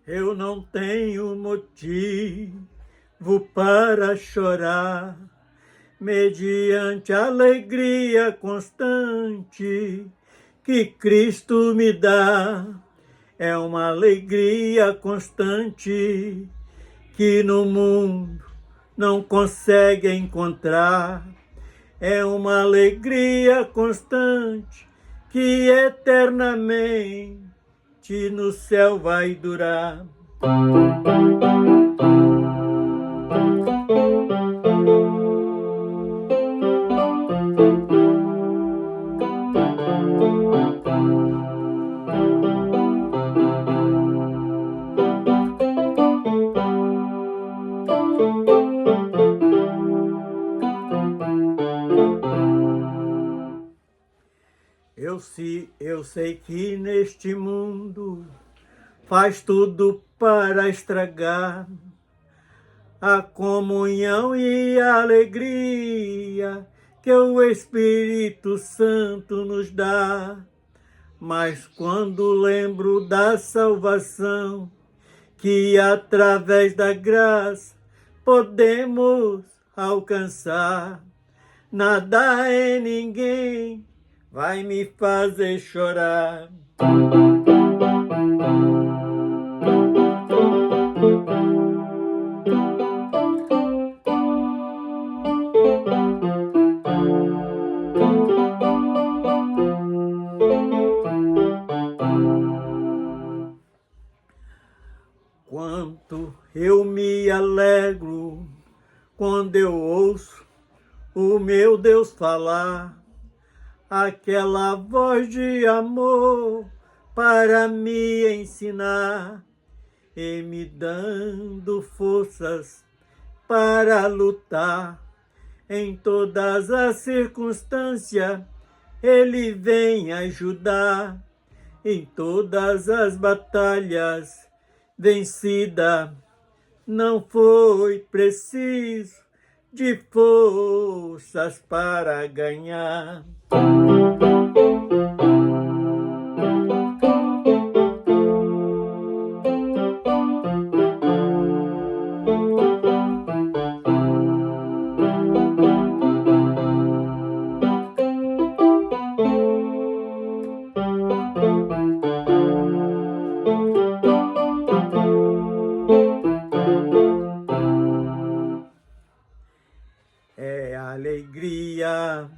Eu não tenho motivo para chorar, mediante a alegria constante que Cristo me dá. É uma alegria constante que no mundo não consegue encontrar. É uma alegria constante que eternamente no céu vai durar. Eu sei que neste mundo faz tudo para estragar a comunhão e a alegria que o Espírito Santo nos dá. Mas quando lembro da salvação, que através da graça podemos alcançar, nada e ninguém vai me fazer chorar. Quanto eu me alegro quando eu ouço o meu Deus falar, aquela voz de amor para me ensinar e me dando forças para lutar. Em todas as circunstâncias Ele vem ajudar. Em todas as batalhas vencida, não foi preciso de forças para ganhar. É alegria,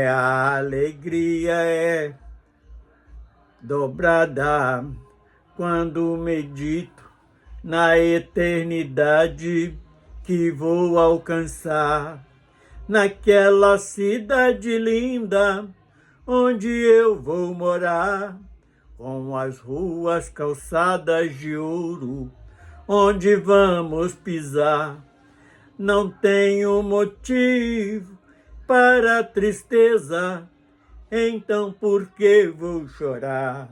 a alegria é dobrada quando medito na eternidade que vou alcançar, naquela cidade linda onde eu vou morar, com as ruas calçadas de ouro, onde vamos pisar. Não tenho motivo para tristeza, então por que vou chorar?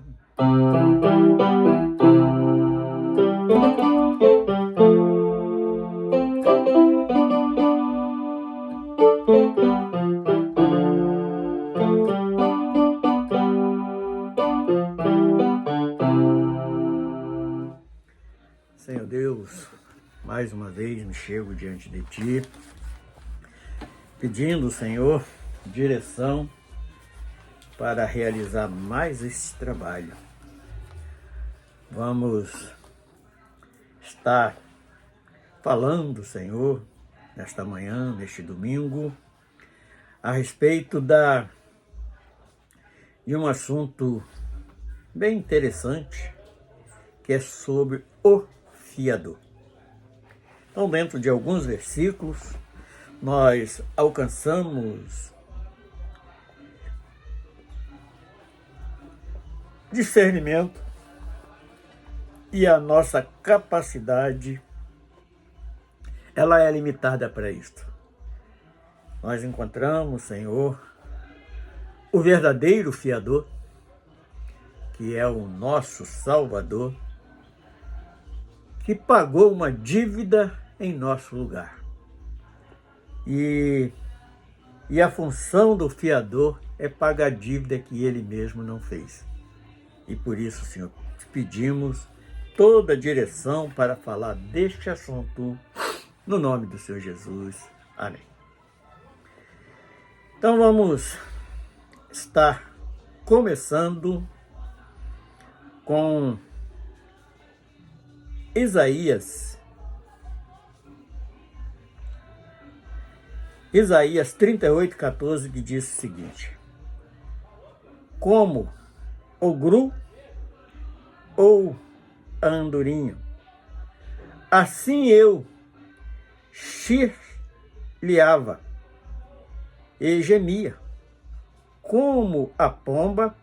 Senhor Deus, mais uma vez me chego diante de Ti, pedindo, Senhor, direção para realizar mais esse trabalho. Vamos estar falando, Senhor, nesta manhã, neste domingo, a respeito de um assunto bem interessante, que é sobre o fiador. Então, dentro de alguns versículos, nós alcançamos discernimento e a nossa capacidade ela é limitada para isto. Nós encontramos, Senhor, o verdadeiro fiador, que é o nosso Salvador, que pagou uma dívida em nosso lugar. E a função do fiador é pagar a dívida que ele mesmo não fez. E por isso, Senhor, te pedimos toda a direção para falar deste assunto, no nome do Senhor Jesus. Amém. Então vamos estar começando com Isaías 38:14, que diz o seguinte: como o gru ou a andorinha, assim eu chirliava e gemia, como a pomba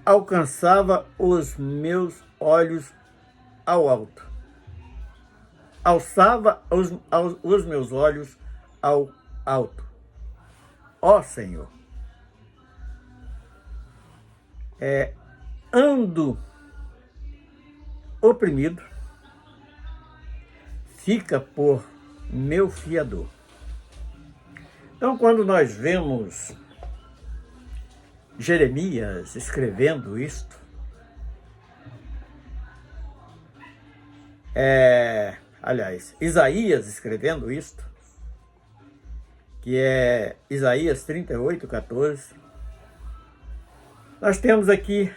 alcançava os meus olhos ao alto, alçava os meus olhos ao alto. Ó Senhor, ando oprimido, fica por meu fiador. Então, quando nós vemos Jeremias escrevendo isto, Isaías escrevendo isto, que é Isaías 38:14, nós temos aqui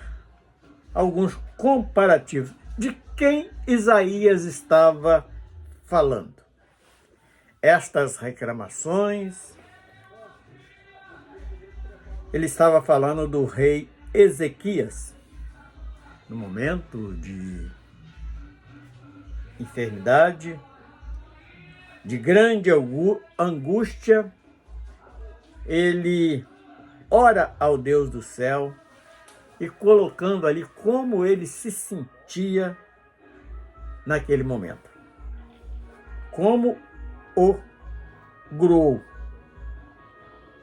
alguns comparativos de quem Isaías estava falando. Estas reclamações, ele estava falando do rei Ezequias, no momento de enfermidade, de grande angústia. Ele ora ao Deus do céu e colocando ali como ele se sentia naquele momento. Como o grou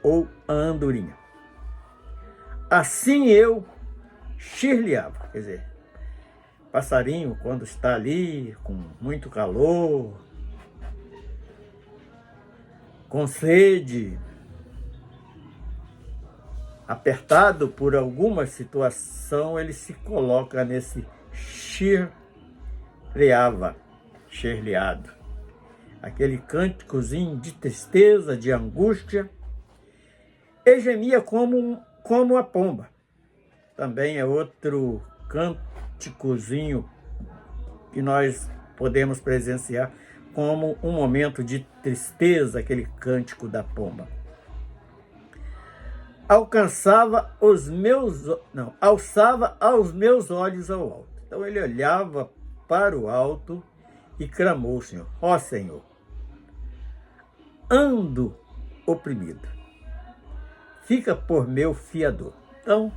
ou a andorinha. Assim eu chirliava, quer dizer, passarinho quando está ali com muito calor, com sede, apertado por alguma situação, ele se coloca nesse chirliado, aquele cânticozinho de tristeza, de angústia, e gemia como a pomba. Também é outro cânticozinho que nós podemos presenciar como um momento de tristeza, aquele cântico da pomba. Alçava aos meus olhos ao alto. Então ele olhava para o alto e clamou, Senhor, ó Senhor, ando oprimido, fica por meu fiador. Então,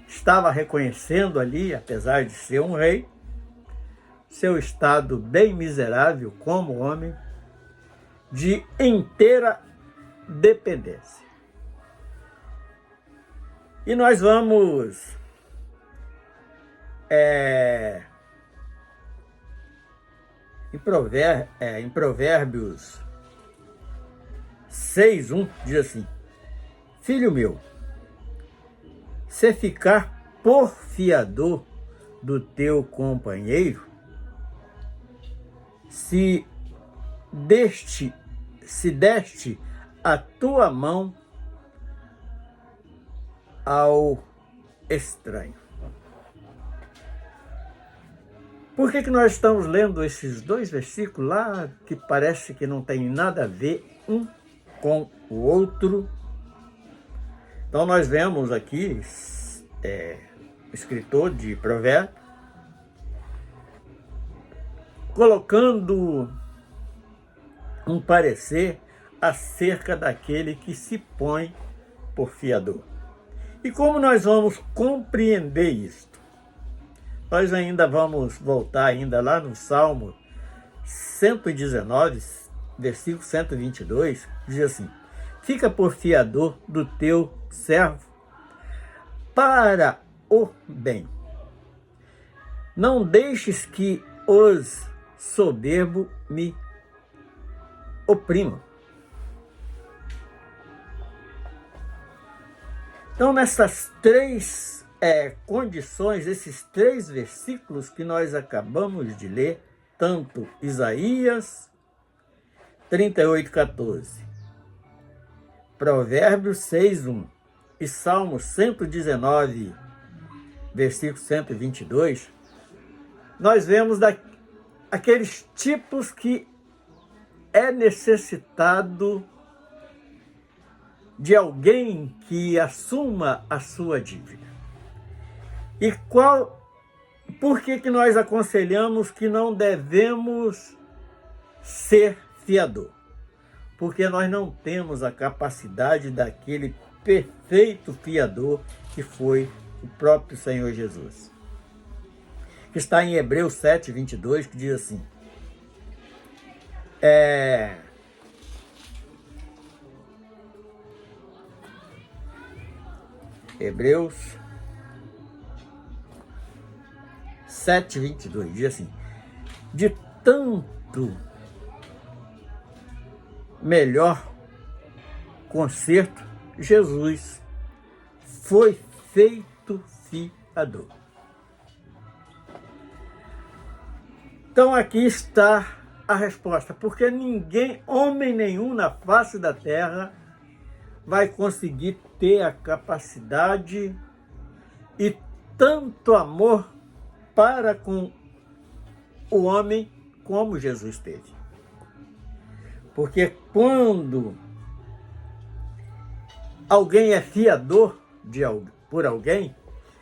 estava reconhecendo ali, apesar de ser um rei, seu estado bem miserável como homem, de inteira dependência. E nós vamos em Provérbios 6:1 diz assim: filho meu, se ficar por fiador do teu companheiro, se deste a tua mão ao estranho. Por que nós estamos lendo esses dois versículos lá, que parece que não tem nada a ver um com o outro? Então nós vemos aqui o escritor de Provérbios colocando um parecer acerca daquele que se põe por fiador. E como nós vamos compreender isto? Nós ainda vamos voltar ainda lá no Salmo 119, versículo 122, diz assim: fica por fiador do teu servo para o bem. Não deixes que os soberbos me oprimam. Então, nessas três condições, esses três versículos que nós acabamos de ler, tanto Isaías 38:14, Provérbios 6:1 e Salmo 119, versículo 122, nós vemos aqueles tipos que é necessitado de alguém que assuma a sua dívida. E por que nós aconselhamos que não devemos ser fiador? Porque nós não temos a capacidade daquele perfeito fiador que foi o próprio Senhor Jesus. Que está em Hebreus 7:22, que diz assim: Hebreus 7:22 diz assim: de tanto melhor conserto, Jesus foi feito fiador. Então aqui está a resposta, porque ninguém, homem nenhum na face da terra, vai conseguir ter a capacidade e tanto amor para com o homem como Jesus teve. Porque quando alguém é fiador por alguém,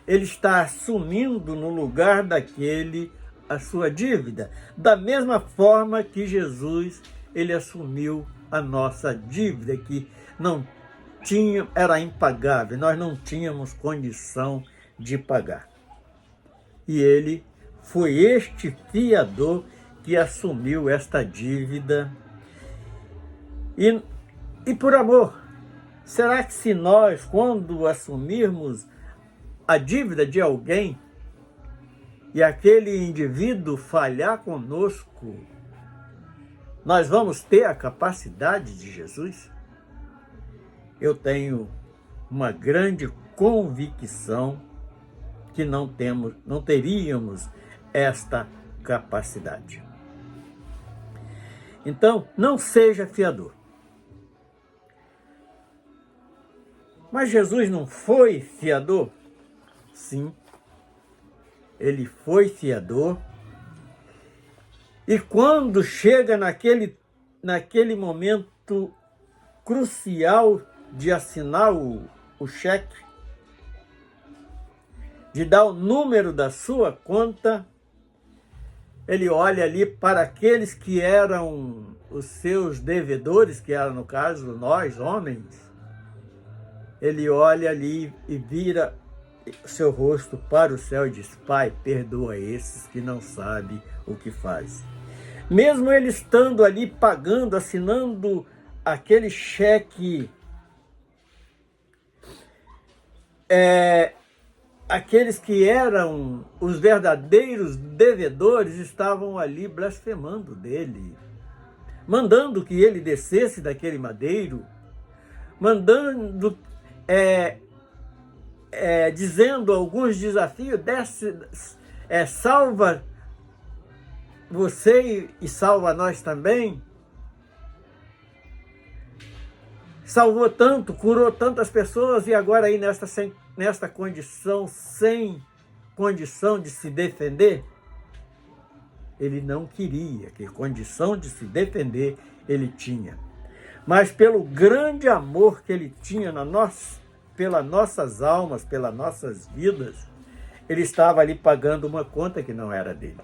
ele está assumindo no lugar daquele a sua dívida, da mesma forma que Jesus, ele assumiu a nossa dívida, que não tinha, era impagável, nós não tínhamos condição de pagar. E ele foi este fiador que assumiu esta dívida. E por amor, será que se nós, quando assumirmos a dívida de alguém, e aquele indivíduo falhar conosco, nós vamos ter a capacidade de Jesus? Eu tenho uma grande convicção que não teríamos esta capacidade. Então, não seja fiador. Mas Jesus não foi fiador? Sim. Ele foi fiador, e quando chega naquele momento crucial de assinar o cheque, de dar o número da sua conta, ele olha ali para aqueles que eram os seus devedores, que eram, no caso, nós, homens. Ele olha ali e vira seu rosto para o céu e diz: Pai, perdoa esses que não sabem o que faz. Mesmo ele estando ali pagando, assinando aquele cheque, aqueles que eram os verdadeiros devedores estavam ali blasfemando dele, mandando que ele descesse daquele madeiro, mandando dizendo alguns desafios, salva você e salva nós também. Salvou tanto, curou tantas pessoas, e agora aí nesta condição, sem condição de se defender? Ele não queria, que condição de se defender ele tinha. Mas pelo grande amor que ele tinha pelas nossas almas, pelas nossas vidas, ele estava ali pagando uma conta que não era dele.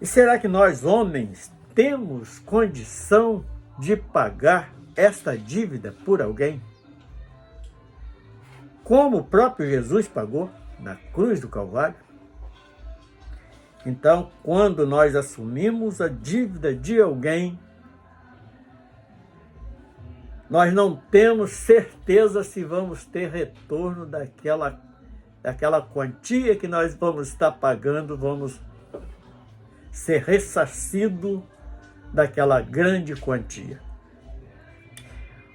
E será que nós, homens, temos condição de pagar esta dívida por alguém? Como o próprio Jesus pagou na cruz do Calvário? Então, quando nós assumimos a dívida de alguém, nós não temos certeza se vamos ter retorno daquela quantia que nós vamos estar pagando, vamos ser ressarcido daquela grande quantia.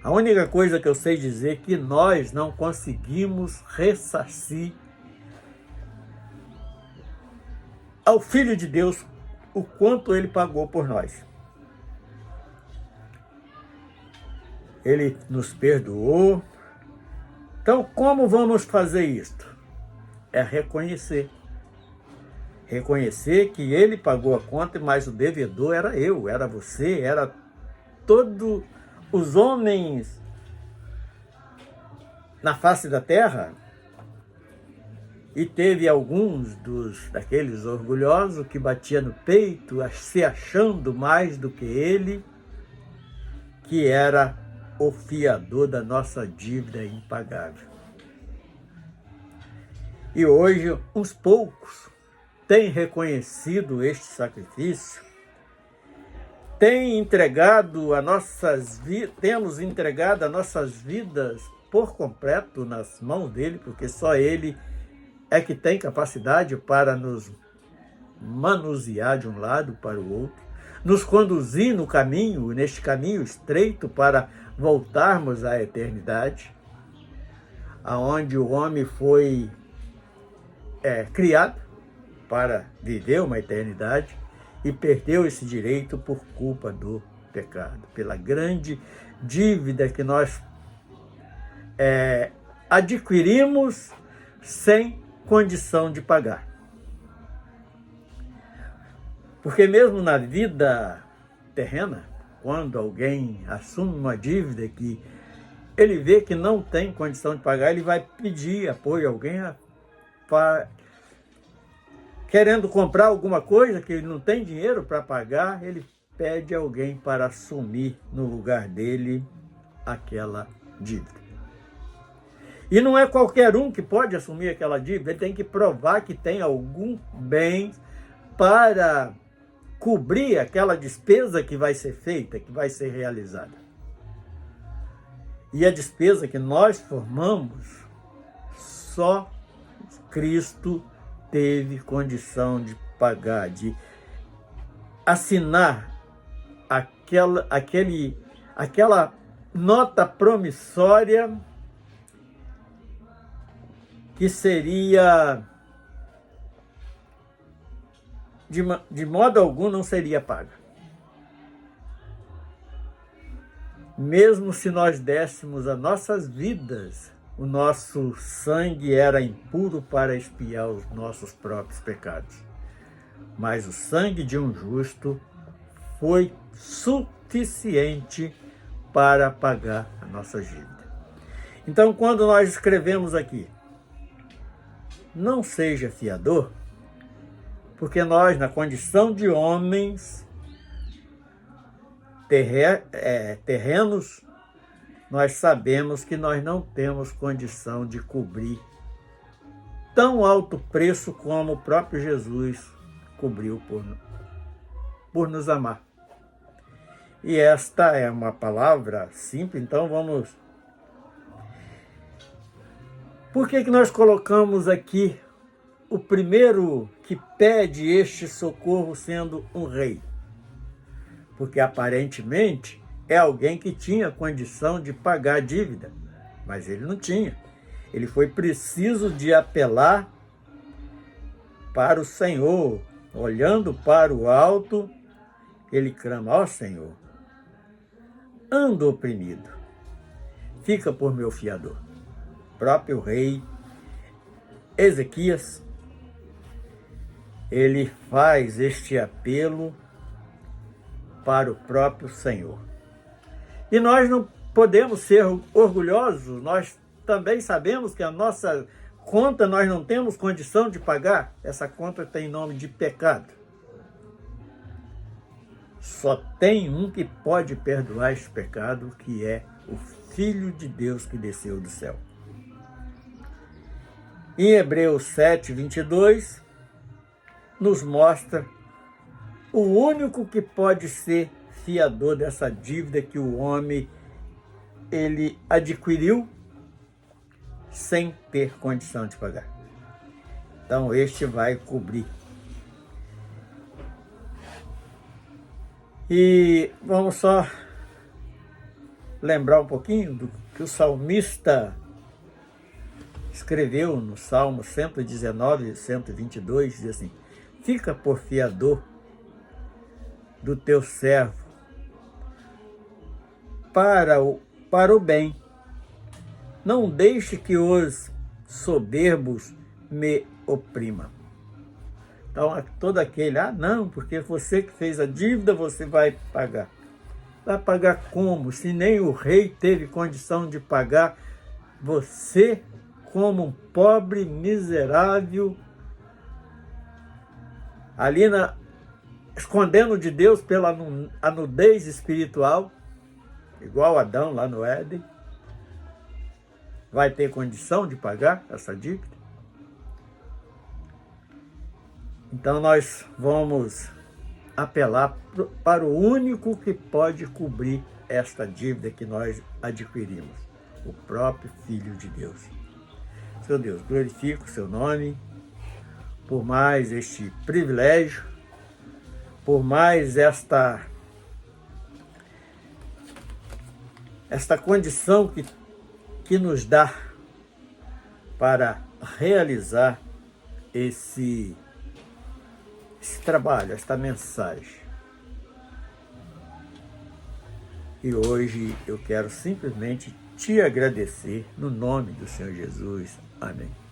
A única coisa que eu sei dizer é que nós não conseguimos ressarcir ao Filho de Deus o quanto ele pagou por nós. Ele nos perdoou. Então, como vamos fazer isto? É reconhecer. Reconhecer que ele pagou a conta, mas o devedor era eu, era você, era todos os homens na face da terra. E teve alguns daqueles orgulhosos que batia no peito, se achando mais do que ele, que era o fiador da nossa dívida impagável. E hoje, uns poucos têm reconhecido este sacrifício, temos entregado as nossas vidas por completo nas mãos dele, porque só ele é que tem capacidade para nos manusear de um lado para o outro, nos conduzir no caminho, neste caminho estreito para voltarmos à eternidade, aonde o homem foi criado para viver uma eternidade e perdeu esse direito por culpa do pecado, pela grande dívida que nós adquirimos sem condição de pagar. Porque mesmo na vida terrena, quando alguém assume uma dívida que ele vê que não tem condição de pagar, ele vai pedir apoio a alguém querendo comprar alguma coisa que ele não tem dinheiro para pagar, ele pede alguém para assumir no lugar dele aquela dívida. E não é qualquer um que pode assumir aquela dívida, ele tem que provar que tem algum bem para cobrir aquela despesa que vai ser feita, que vai ser realizada. E a despesa que nós formamos, só Cristo teve condição de pagar, de assinar aquela nota promissória que seria, de modo algum, não seria paga. Mesmo se nós dessemos as nossas vidas, o nosso sangue era impuro para expiar os nossos próprios pecados. Mas o sangue de um justo foi suficiente para pagar a nossa dívida. Então, quando nós escrevemos aqui, não seja fiador, porque nós, na condição de homens terrenos, nós sabemos que nós não temos condição de cobrir tão alto preço como o próprio Jesus cobriu por nos amar. E esta é uma palavra simples, então vamos... Por que nós colocamos aqui o primeiro que pede este socorro sendo um rei? Porque aparentemente é alguém que tinha condição de pagar a dívida, mas ele não tinha. Ele foi preciso de apelar para o Senhor, olhando para o alto, ele clama: ó Senhor, ando oprimido, fica por meu fiador. O próprio rei Ezequias, ele faz este apelo para o próprio Senhor. E nós não podemos ser orgulhosos, nós também sabemos que a nossa conta nós não temos condição de pagar. Essa conta tem nome de pecado. Só tem um que pode perdoar esse pecado, que é o Filho de Deus que desceu do céu. Em Hebreus 7, 22, nos mostra o único que pode ser fiador dessa dívida que o homem ele adquiriu sem ter condição de pagar. Então este vai cobrir. E vamos só lembrar um pouquinho do que o salmista escreveu no Salmo 119, 122, diz assim: fica por fiador do teu servo para o bem. Não deixe que os soberbos me oprimam. Então, todo aquele, não, porque você que fez a dívida, você vai pagar. Vai pagar como? Se nem o rei teve condição de pagar, você, como um pobre, miserável, ali escondendo de Deus pela a nudez espiritual, igual Adão lá no Éden, vai ter condição de pagar essa dívida? Então nós vamos apelar para o único que pode cobrir esta dívida que nós adquirimos, o próprio Filho de Deus. Seu Deus, glorifico o seu nome por mais este privilégio, por mais esta condição que nos dá para realizar esse trabalho, esta mensagem. E hoje eu quero simplesmente te agradecer no nome do Senhor Jesus. Amém.